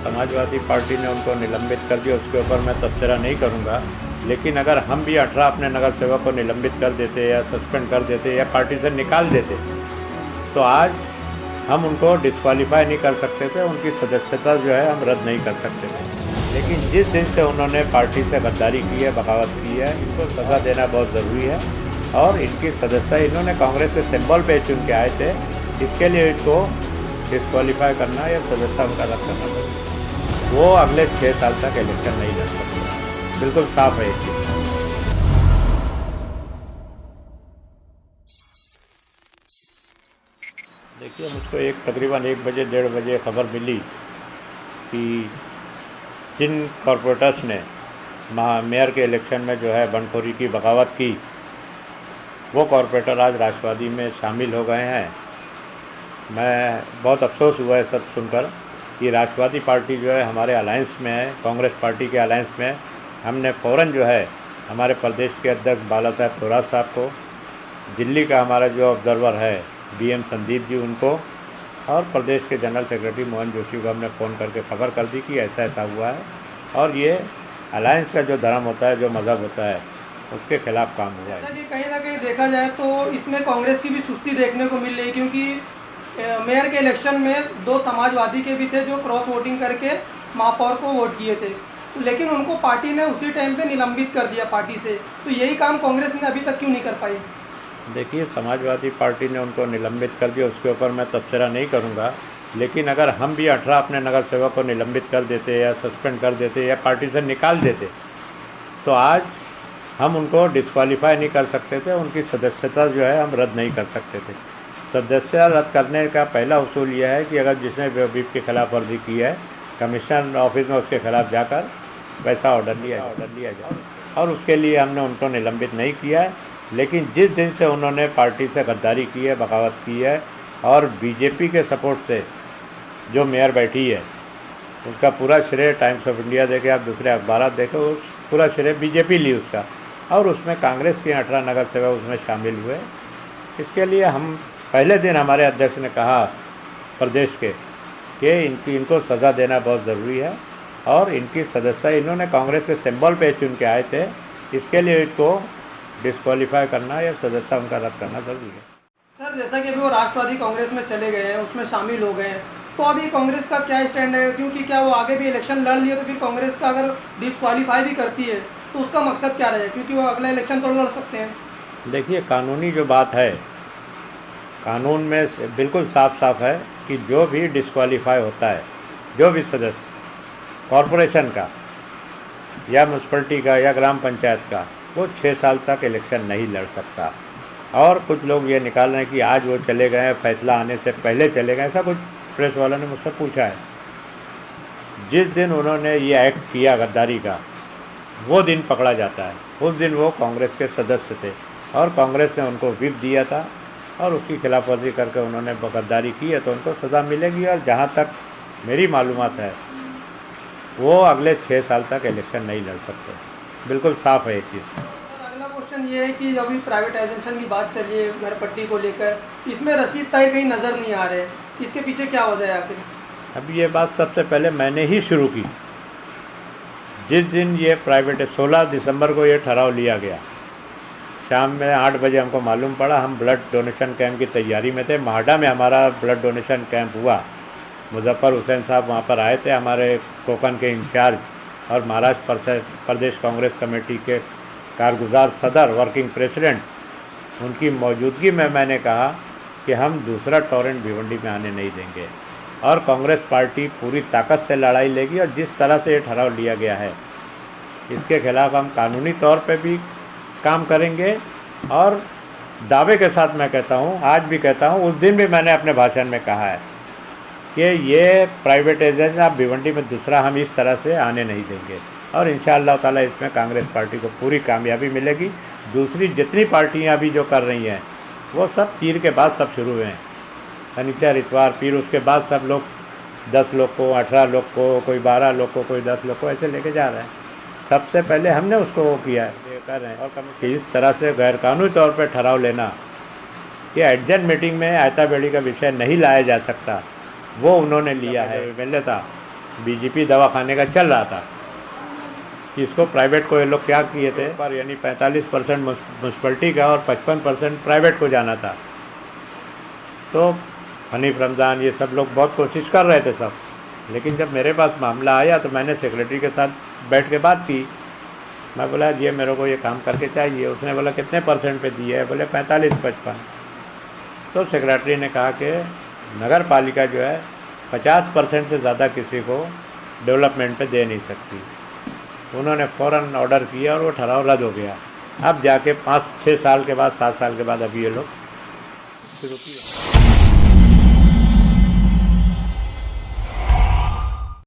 Samajwadi party ने उनको निलंबित कर दिया, उसके ऊपर मैं तबसरा नहीं करूंगा। लेकिन अगर हम भी 18 अपने नगर सेवक को निलंबित कर देते या सस्पेंड कर देते या पार्टी से निकाल देते तो आज हम उनको डिस्क्वालीफाई नहीं कर सकते थे, उनकी सदस्यता जो है हम रद्द नहीं कर सकते थे। लेकिन जिस दिन से उन्होंने पार्टी से गद्दारी की है, बगावत की है, इनको सज़ा देना बहुत ज़रूरी है। और इनकी सदस्यता इन्होंने कांग्रेस के सिंबल पे चुन के आए थे, इसके लिए इनको डिस्क्वालीफाई करना या सदस्यता उनका रद्द करना पड़ेगा। वो अगले 6 साल तक इलेक्शन नहीं लड़ सकते, बिल्कुल साफ है ये चीज़। देखिए, मुझको तकरीबन 1 बजे 1:30 बजे खबर मिली कि जिन कॉरपोरेटर्स ने मेयर के इलेक्शन में जो है बंडखोरी की, बगावत की, वो कॉरपोरेटर आज राष्ट्रवादी में शामिल हो गए हैं। मैं बहुत अफसोस हुआ है सब सुनकर कि राष्ट्रवादी पार्टी जो है हमारे अलायंस में है, कांग्रेस पार्टी के अलायंस में है। हमने फ़ौरन जो है हमारे प्रदेश के अध्यक्ष बाला साहब थोराट साहब को, दिल्ली का हमारा जो ऑब्जर्वर है BM संदीप जी, उनको, और प्रदेश के जनरल सेक्रेटरी मोहन जोशी को हमने फ़ोन करके खबर कर दी कि ऐसा ऐसा हुआ है और ये अलायंस का जो धर्म होता है, जो मज़हब होता है, उसके खिलाफ काम हुआ है। कहीं ना कहीं देखा जाए तो इसमें कांग्रेस की भी सुस्ती देखने को मिल रही, क्योंकि मेयर के इलेक्शन में 2 समाजवादी के भी थे जो क्रॉस वोटिंग करके महापौर को वोट किए थे, लेकिन उनको पार्टी ने उसी टाइम पे निलंबित कर दिया पार्टी से। तो यही काम कांग्रेस ने अभी तक क्यों नहीं कर पाई? देखिए, समाजवादी पार्टी ने उनको निलंबित कर दिया, उसके ऊपर मैं तबसरा नहीं करूंगा। लेकिन अगर हम भी 18 अपने नगर सेवक को निलंबित कर देते या सस्पेंड कर देते या पार्टी से निकाल देते तो आज हम उनको डिस्क्वालीफाई नहीं कर सकते थे, उनकी सदस्यता जो है हम रद्द नहीं कर सकते थे। सदस्यता रद्द करने का पहला उसूल यह है कि अगर जिसने व्हिप की खिलाफ वर्जी की है, कमिश्नर ऑफिस में उसके खिलाफ जाकर वैसा ऑर्डर लिया जाए, और उसके लिए हमने उनको निलंबित नहीं किया है। लेकिन जिस दिन से उन्होंने पार्टी से गद्दारी की है, बगावत की है, और बीजेपी के सपोर्ट से जो मेयर बैठी है उसका पूरा श्रेय टाइम्स ऑफ इंडिया देखे, आप दूसरे अखबार देखे, उस पूरा श्रेय बीजेपी ली उसका, और उसमें कांग्रेस के 18 नगर सेवक उसमें शामिल हुए। इसके लिए हम पहले दिन हमारे अध्यक्ष ने कहा प्रदेश के कि इनको सज़ा देना बहुत ज़रूरी है, और इनकी सदस्यता इन्होंने कांग्रेस के सिंबल पे चुन के आए थे, इसके लिए इनको डिस्क्वालीफाई करना या सदस्यता उनका रद्द करना ज़रूरी है। सर, जैसा कि अभी वो राष्ट्रवादी कांग्रेस में चले गए हैं, उसमें शामिल हो गए हैं, तो अभी कांग्रेस का क्या स्टैंड है? क्योंकि क्या वो आगे भी इलेक्शन लड़ लिए तो फिर कांग्रेस का अगर डिस्क्वालीफाई भी करती है तो उसका मकसद क्या रहेगा? क्योंकि वो अगला इलेक्शन तो लड़ सकते हैं। देखिए, कानूनी जो बात है, कानून में बिल्कुल साफ साफ है कि जो भी डिस्क्वालीफाई होता है, जो भी सदस्य कॉरपोरेशन का या म्यूनसिपलिटी का या ग्राम पंचायत का, वो 6 साल तक इलेक्शन नहीं लड़ सकता। और कुछ लोग ये निकाल रहे हैं कि आज वो चले गए, फैसला आने से पहले चले गए, ऐसा कुछ प्रेस वालों ने मुझसे पूछा है। जिस दिन उन्होंने ये एक्ट किया गद्दारी का, वो दिन पकड़ा जाता है। उस दिन वो कांग्रेस के सदस्य थे और कांग्रेस ने उनको व्हिप दिया था, और उसकी खिलाफवर्जी करके उन्होंने गद्दारी की है, तो उनको सज़ा मिलेगी। और जहाँ तक मेरी मालूमात है, वो अगले 6 साल तक इलेक्शन नहीं लड़ सकते, बिल्कुल साफ है ये चीज़। अगला क्वेश्चन ये है कि अभी प्राइवेटाइजेशन की बात चली है घर पट्टी को लेकर, इसमें रसीद तय कहीं नज़र नहीं आ रहे, इसके पीछे क्या वजह है आखिर? अभी ये बात सबसे पहले मैंने ही शुरू की। जिस दिन ये 16 दिसंबर को ये ठहराव लिया गया, शाम में 8 बजे हमको मालूम पड़ा। हम ब्लड डोनेशन कैंप की तैयारी में थे, महाडा में हमारा ब्लड डोनेशन कैंप हुआ। मुजफ्फर हुसैन साहब वहाँ पर आए थे, हमारे कोकन के इंचार्ज, और महाराष्ट्र प्रदेश कांग्रेस कमेटी के कारगुजार सदर, वर्किंग प्रेसिडेंट, उनकी मौजूदगी में मैंने कहा कि हम दूसरा टॉरेंट भिवंडी में आने नहीं देंगे, और कांग्रेस पार्टी पूरी ताकत से लड़ाई लेगी, और जिस तरह से ये ठहराव लिया गया है इसके खिलाफ हम कानूनी तौर पे भी काम करेंगे। और दावे के साथ मैं कहता हूँ, आज भी कहता हूँ, उस दिन भी मैंने अपने भाषण में कहा है कि ये प्राइवेटाइजेशन आप भिवंडी में दूसरा हम इस तरह से आने नहीं देंगे, और इंशाअल्लाह ताला इसमें कांग्रेस पार्टी को पूरी कामयाबी मिलेगी। दूसरी जितनी पार्टियां अभी जो कर रही हैं वो सब पीर के बाद सब शुरू हुए हैं, शनिचर इतवार पीर, उसके बाद सब लोग 10 लोग को, 18 लोग को, कोई 12 लोग को, कोई 10 लोग को, ऐसे लेके जा रहे हैं। सबसे पहले हमने उसको वो किया है, ये कर रहे हैं। और कि इस तरह से गैरकानूनी तौर पर ठहराव लेना कि एडजन मीटिंग में आयता बेड़ी का विषय नहीं लाया जा सकता, वो उन्होंने लिया है। पहले था बीजेपी दवाखाने का चल रहा था, इसको प्राइवेट को ये लोग क्या किए थे पर यानी 45% म्यूनसिपलिटी का और 55% प्राइवेट को जाना था। तो हनीफ रमज़ान ये सब लोग बहुत कोशिश कर रहे थे सब, लेकिन जब मेरे पास मामला आया तो मैंने सेक्रेटरी के साथ बैठ के बात की। मैं बोला ये मेरे को ये काम करके चाहिए। उसने बोला कितने % पे दिए है? बोले 45-55। तो सेक्रेटरी ने कहा कि नगर पालिका जो है 50% से ज़्यादा किसी को डेवलपमेंट पे दे नहीं सकती। उन्होंने फ़ौरन ऑर्डर किया और वो ठहराव रद्द हो गया। अब जाके 5-6 साल के बाद 7 साल के बाद अभी ये लोग शुरू किया।